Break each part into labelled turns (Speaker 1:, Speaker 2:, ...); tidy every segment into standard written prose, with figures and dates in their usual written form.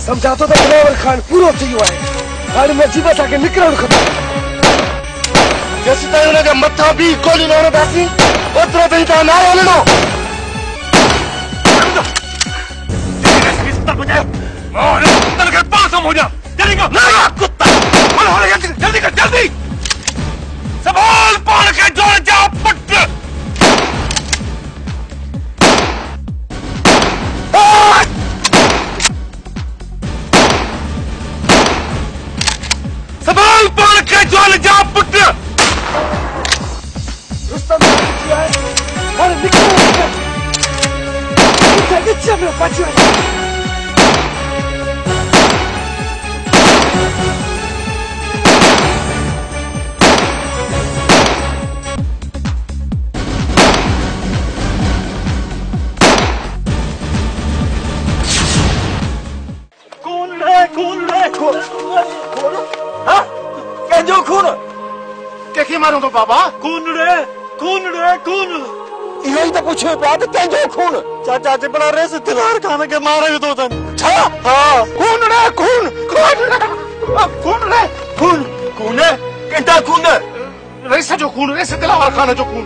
Speaker 1: समझा तो दिलावर खान पूरो थी हुआ है हाणे मजीबा के निकरण खपे जैसे ताईं उनजा मथा भी गोली न हणंदासीं ओतिरो ताईं तव्हां न हलणो जल्दी कर जल्दी संभाल पान के जोड़ जा पट संभाल पान के जोड़ जा पट रुस्तम अरे निकल में बचियो के मारूं तो बाबा खून रे खून यही तो पूछे बात कंजो खून चाचा जिबड़ा रेस दिलार खान के मारे तो तन छा हां खून रे खून केटा खून रेस जो खून रेस दिलार खान जो खून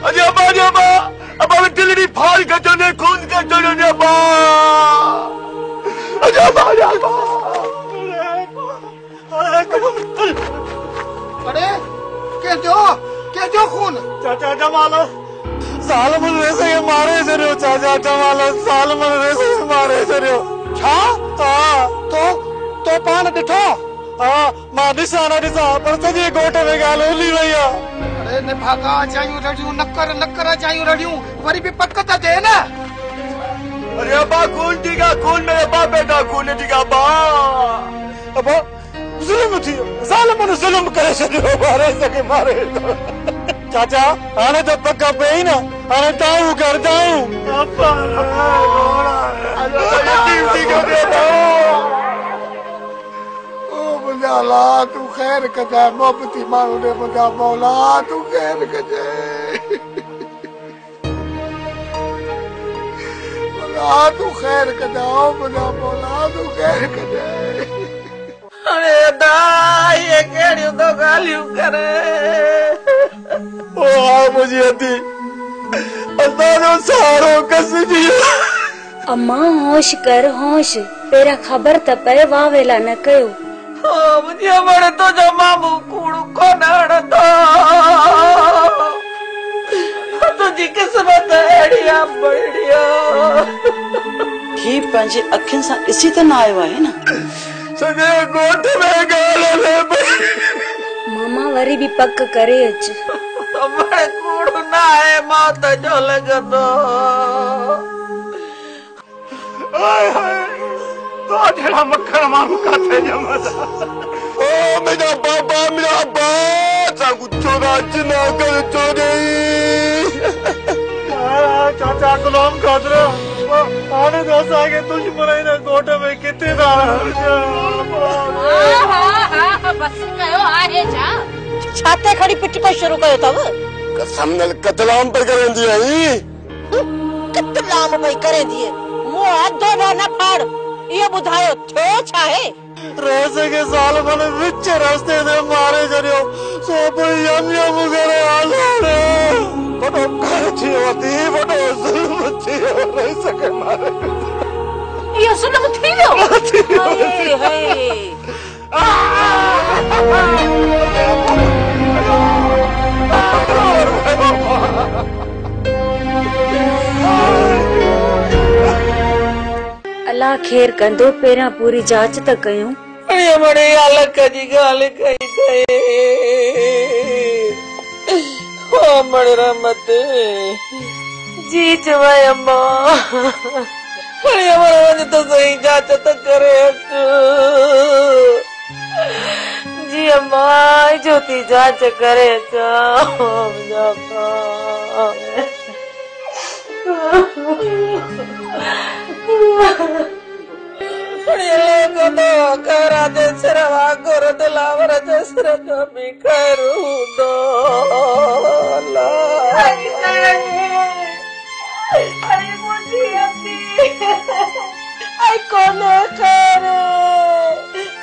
Speaker 1: अरे बाबा अब टिलड़ी फाल के चने खून के चने बा अरे क्या खून चाचा जमाल सालमन रेसे मारे छो चाचा जमाल सालमन रेसे मारे छो छा तो पान ॾिठो हाँ मां ॾिसां न ॾिसां पर सॼे ॻोठ में ॻाल्हि हली वई आहे अरे ने भागा चायूं रड़ियूं नकर चायूं रड़ियूं वरी भी पक त दे न अरे अब्बा खून टीका खून मेरे बाप बेटा खून टीका बा अब्बा जुल्म थी ज़ालिमन जुल्म करे छॾियो मारे चाचा हाणे तो पक्का पई न हाणे ताऊं कर ताऊं अब्बा ओ मुंहिंजा ला तू खैर कजाए मोहब्बती माण्हू ने मुंहिंजा मौला तू खैर कजाए तू खैर कजाओ मुझा मौला तू खैर कजाए अरे दाई ये केड़ियों तो गालियों करे ओ मुझे अती असानो सारो कस दियो
Speaker 2: अम्मा होश कर होश तेरा खबर त पए वावेला न कयो
Speaker 3: ओ मुझे बड़े तो जो मामू कूड़ू को नड़तो तुझी किस्मत एड़िया बढ़िया ही पंहिंजे अखियुनि सां ॾिसी त न आयो आहे न
Speaker 1: सॼे ॻोठ में ॻाल्हि
Speaker 2: मामा वरी भी पक करे अच
Speaker 3: बड़े कूड़ न आहे मौत जो लॻंदो
Speaker 1: हाय तो जहिड़ा मखण माण्हू काथे ॼमंदा ओ मुंहिंजा बाबा चोरा चिना करे चोरी चाचा गुलाम कादर हाणे तो असांखे दुश्मन हिन ॻोठ में किथे था
Speaker 4: बस कयो आहे छा
Speaker 3: छाते खड़ी पिट को शुरू कयो अथव
Speaker 1: कसम नल कतलाम पर करंदी आई
Speaker 3: कतलाम भई करे दिए मुंह अधो न फाड़ ये बुधायो थियो छा है
Speaker 1: रेस के साल मन विच रास्ते से मारे छड़ियो सो कोई यम करे आले बड़ो कर थियो थी बड़ो जुल्म थियो रेस के मारे
Speaker 4: ये जुल्म थियो
Speaker 3: हाय
Speaker 2: अल्लाह खैर कंदो पेरा पूरी जांच त कयूं
Speaker 3: अरे बड़े अलग जी गाल कई थे ओ बड़े रहमत जी चवाय अम्मा अरे हमारा वजह तो सही जांच तो करे जी अम्मा ज्योति जांच करे लोगों तो करा दे सिरवा गुर दिलावर जसर जो भी करूं दो आई मुझे आई कोने करे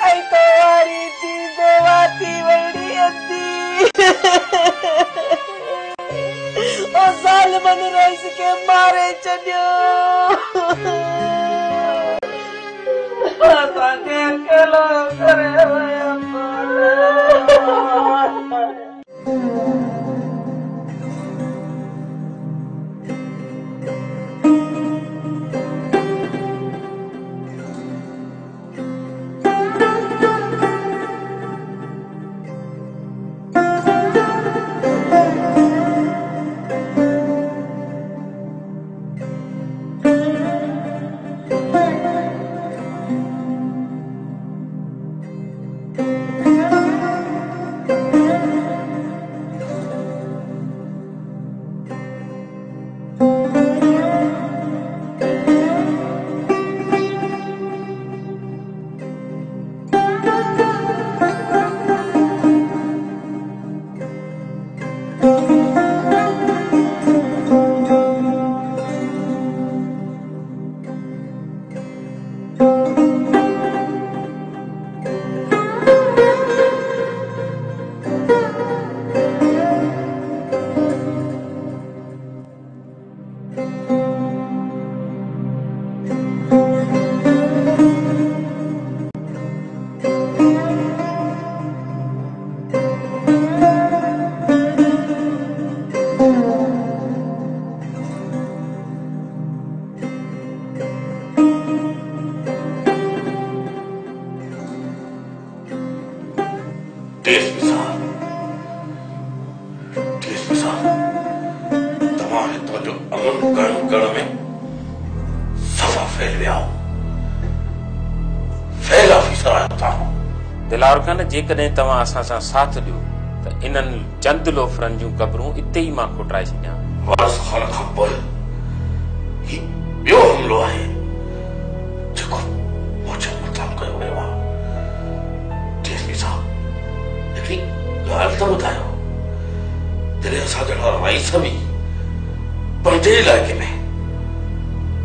Speaker 3: आई तोरी दी देवाती वड़ी अद्दी ओ जालिमन रोइस के मारे चढ़ियो ताके अकेला करे वया जेकॾहिं तव्हां असां सां साथ ॾियो त इन्हनि चंद लोफरनि जूं क़बरूं इते ई मां खोटाए छॾियां।
Speaker 5: वारस खान खां पोइ ही ॿियो हमिलो आहे जेको मुंहिंजे मथां कयो वियो आहे। डीएसपी साहब हिकिड़ी ॻाल्हि त ॿुधायो, जॾहिं असां जहिड़ा रईस बि पंहिंजे इलाइक़े में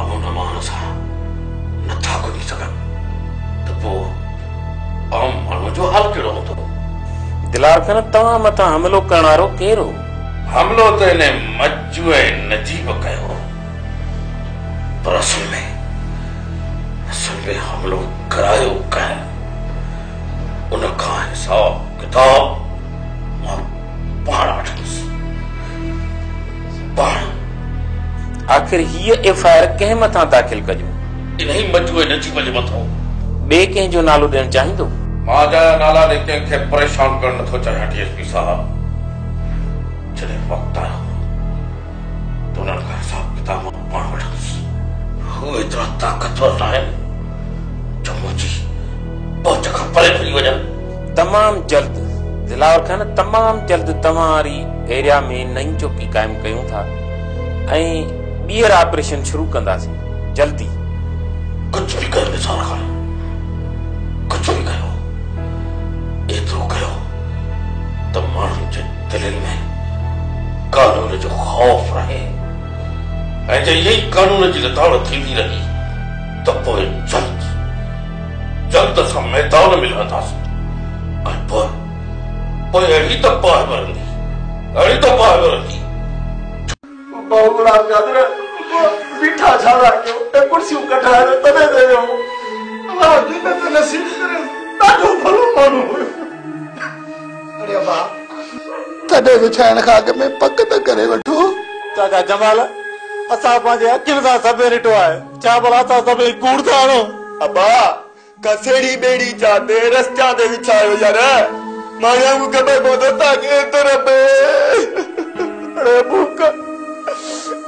Speaker 5: अमन अमान सां नथा कुझी सघनि त पोइ आम माण्हू जो हाल कहिड़ो हूंदो?
Speaker 3: दिलार खान तव्हां मथां हमिलो करण वारो केरु हो?
Speaker 5: हमलो तो इन्हें मज्जू नजीब कयो, पर असल में हमलो करायो कंहिं उनखां हिसाब किताब मां पाण वठंदुसि। पाण
Speaker 3: आखिर हीअ एफआईआर कंहिं मथां दाख़िल कजो?
Speaker 5: इन्ही मज्जू नजीब जे मथां।
Speaker 3: ॿिए कंहिं जो नालो ॾियणु चाहींदो?
Speaker 5: मां जा नाला ॾेई कंहिंखे परेशान करणु नथो चाहियां। डीएसपी साहब जॾहिं वक़्तु आयो त उन्हनि खां हिसाब किताब मां पाण वठंदुसि। हू एतिरा ताक़तवर न आहिनि जो मुंहिंजी पहुच खां परे फिरी वञनि।
Speaker 3: तमामु जल्द दिलावर खान, तमामु जल्द तव्हां वारी एरिया में नई चौकी क़ाइमु कयूं था ऐं ॿीहर ऑपरेशन शुरू कंदासीं जल्दी।
Speaker 5: कुझु बि कयो निसार खान, कुझु बि कयो, एतिरो कयो त माण्हुनि जे दिलनि में कानून जो ख़ौफ़ रहे ऐं जे इहे ई कानून जी लताड़ थींदी रही त पोइ जल्द असां मैदान में लहंदासीं ऐं पोइ अहिड़ी तबाह वरंदी, अहिड़ी तबाह वरंदी।
Speaker 1: बहु गुलाब जादर बीठा छाड़ा कयो ऐं कुर्सियूं कढाए तॾहिं दे वियो। अलाह जिन ते नसीब करे ॾाढो भलो माण्हू हुयो। अरे अबा तॾहिं विछाइण खां अॻु में पक त करे वठो। चाचा जमाल, असां पंहिंजे अखियुनि सां सभु ॾिठो आहे, छा भला असां सभई कूड़ था हणूं? अबा कसेड़ी ॿेड़ी चादे रस्त्यां ते विछायो यार, माण्हू खे ख़बर पवंदो तव्हांखे तर में। अरे भूख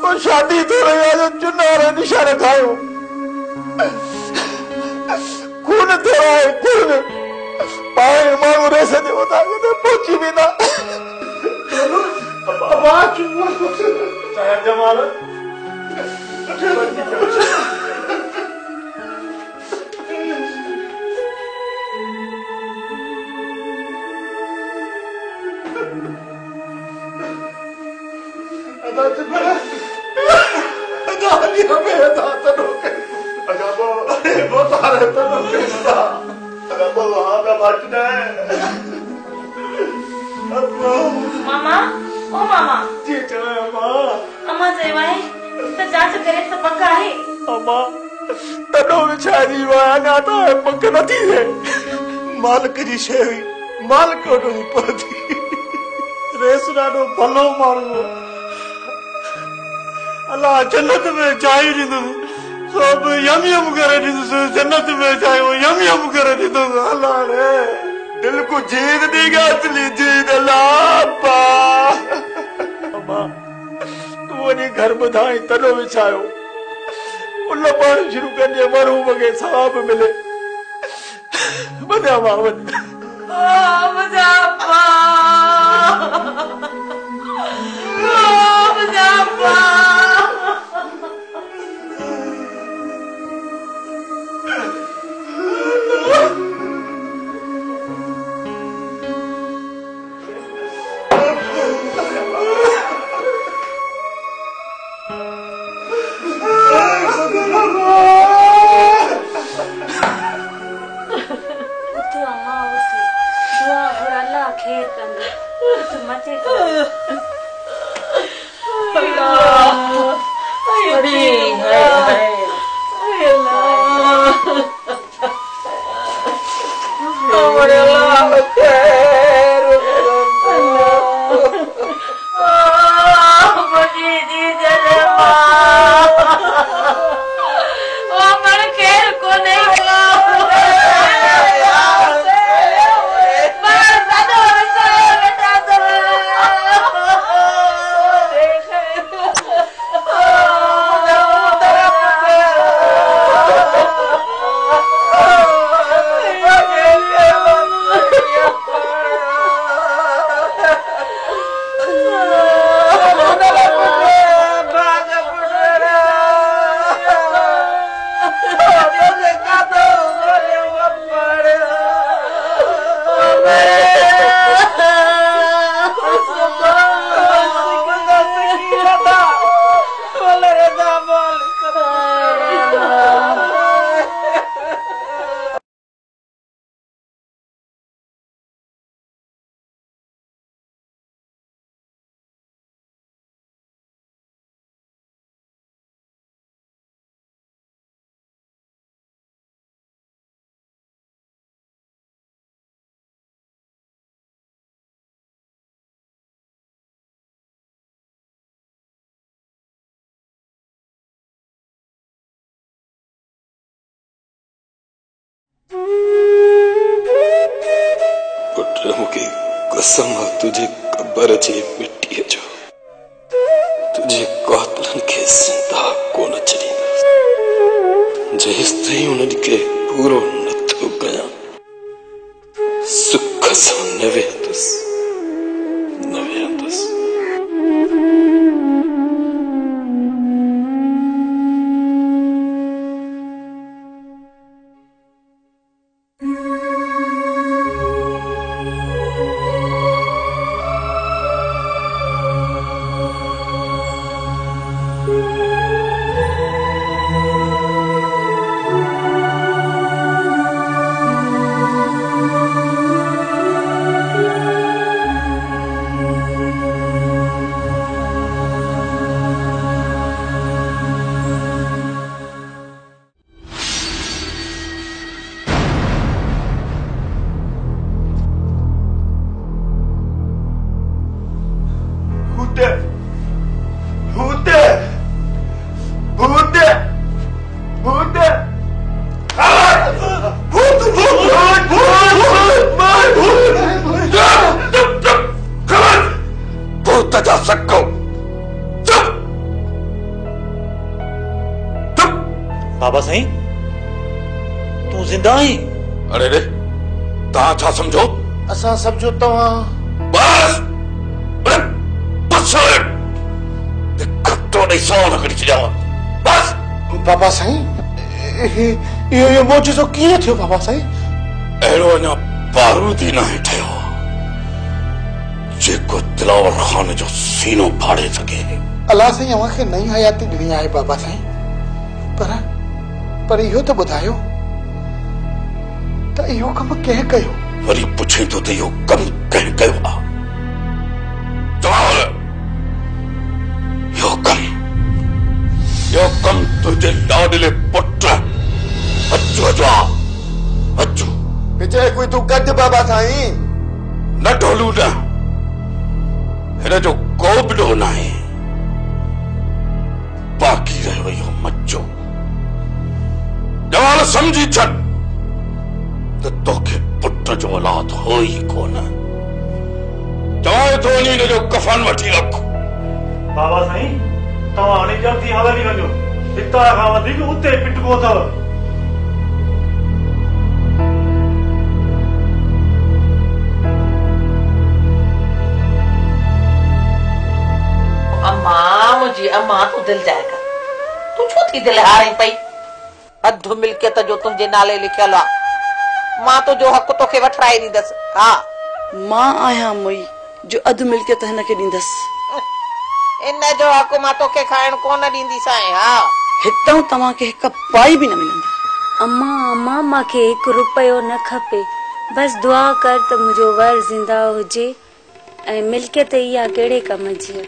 Speaker 1: वो शादी थी रही है, जो चुनार निशान खाओ, खून थो रहा है, खून पाए माण्हू रह सके होता तो पहुंची भी ना। जमाल
Speaker 2: मामा ओ मामा
Speaker 1: जी चलो मां
Speaker 2: अम्मा चवाई तो जांच करे तो पक्का है
Speaker 1: अम्मा तनो विचारी वाया ना तो पक्का नथी है मालिक जी शइ हुई मालिक वटि पहुती रेस ॾाढो भलो माण्हू अल्लाह जन्नत में जाइ ॾींदुसि सब यम यम करे ॾींदुसि जन्नत में जाइ यम यम करे ॾींदुसि अल्लाह रे दिल को जीत देगा असली जीत अल्लाह पा अम्मा तू वञी घर ॿुधाई तनो विछायो उन पाणी शुरू कंदे मरहूम खे सवाब मिले वञा मां वञ
Speaker 2: मुजाफा मुजाफा
Speaker 6: मूंखे कसम तुझे क़बर जे मिट्टीअ जो तुझे कातलनि खे ज़िंदा कोन छॾींदुसि जेसिताईं उन्हनि खे पूरो नथो कयां सुख सां न वेहंदुसि न वेहंदुसि
Speaker 1: बाबा साईं तू जिंदा ही?
Speaker 5: अरे रे तव्हां छा समझो?
Speaker 1: असां समझो तव्हां
Speaker 5: बस बस खतो नहीं सवाल करी छॾियांव बस।
Speaker 1: बाबा साईं इहो मोजो कीअं थियो बाबा साईं?
Speaker 5: अहिड़ो अञा बारूद ई नाहे ठहियो जेको दिलावर खान जो सीनो फाड़े सके।
Speaker 1: अल्लाह साईं अवांखे नई हयाती ॾिनी आहे बाबा साईं, पर इहो त ॿुधायो त इहो कमु कंहिं कयो?
Speaker 5: वरी पुछे तो इहो कमु कंहिं कयो आहे? इहो कमु तुंहिंजे लाडले पुट अचो जो आहे। अचो
Speaker 1: विजय कोई तूं कढ बाबा साईं।
Speaker 5: न ढोलू न, हिन जो को बि ॾोह न आहे। बाक़ी रहियो इहो मचो। जवाल समझी छॾ त तोखे पुट जो औलाद हो ई कोन। चवां थो वञी हिन जो कफन वठी रख।
Speaker 7: बाबा साईं तव्हां हाणे जल्दी हली वञो, हितां खां वधीक उते पिटबो अथव।
Speaker 4: अम्मा मुंहिंजी अम्मा तूं दिल जाए कर, तूं छो थी दिल हारे पई? अधु मिल्कियत जो तुंहिंजे नाले लिखियल आहे, मां तुंहिंजो हक़ तोखे वठराए ॾींदसि। हा
Speaker 8: मां आहियां मुई जो अधु मिल्कियत हिनखे ॾींदसि।
Speaker 4: इन जो हक़ मां तोखे खाइण कोन ॾींदीसांइ। हा
Speaker 8: हितां तव्हांखे हिकु पाई बि न मिलंदी।
Speaker 2: अम्मा अम्मा मांखे 1 रुपयो न खपे, बस दुआ कर त मुंहिंजो वर ज़िंदा हुजे ऐं मिल्कियत इहा कहिड़े कम जी आहे।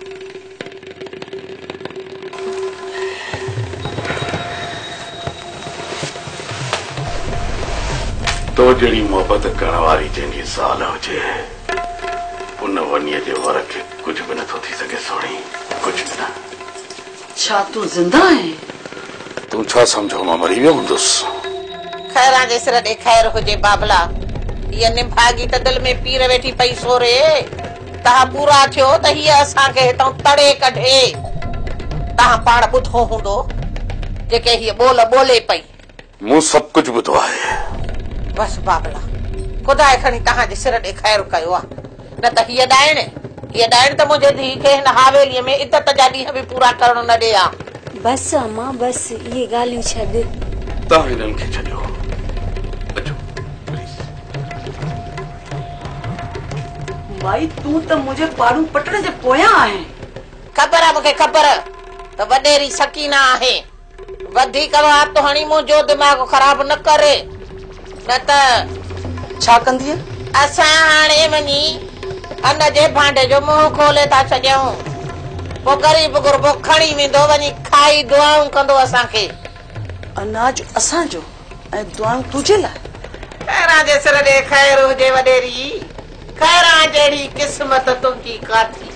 Speaker 5: तो जहिड़ी मोहबत करण वारी जंहिंजी ज़ाल हुजे उन वनीअ जे वर खे कुझु बि नथो थी सघे। सोणी कुझु बि न।
Speaker 8: छा तूं ज़िंदा आहीं?
Speaker 5: तूं छा सम्झो मां मरी वियो हूंदुसि?
Speaker 4: खैरां जे सिर ॾे खैर हुजे बाबला। हीअ निभागी त दिलि में पीर वेठी पई सोरे। तव्हां पूरा थियो त हीअ असांखे हितां तड़े कढे। तव्हां पाण ॿुधो हूंदो जेके हीअ ॿोल ॿोले पई।
Speaker 5: मूं सभु कुझु ॿुधो आहे।
Speaker 4: बस बाबला खुदाए खणी तव्हांजे सिर ॾे खैर कयो आहे, न त हीअ ॾाइण त मुंहिंजे धीउ खे हिन हवेलीअ में इज़त जा ॾींहं बि पूरा करणु न ॾिया।
Speaker 2: बस अम्मा बस, इहे ॻाल्हियूं छॾ।
Speaker 5: तव्हां हिननि खे छॾियो। अचो
Speaker 8: माई तूं त मुंहिंजे पाड़ू पटण जे पोयां आहीं।
Speaker 4: ख़बर आहे मूंखे, ख़बर त वॾेरी सकीना आहे। वधीक वात तो हणी मुंहिंजो दिमाग़ ख़राब न करे, न त
Speaker 8: छा कंदी?
Speaker 4: असां हाणे वञी अन जे भांडे जो मुंहुं खोले था छॾियूं, पोइ ग़रीब गुरबो खणी वेंदो वञी खाई दुआऊं कंदो असांखे।
Speaker 8: अनाज असांजो ऐं दुआऊं तुंहिंजे लाइ।
Speaker 4: खैरां जे सिर ॾे खैर हुजे वॾेरी। खैरां जहिड़ी क़िस्मत तुंहिंजी काथी।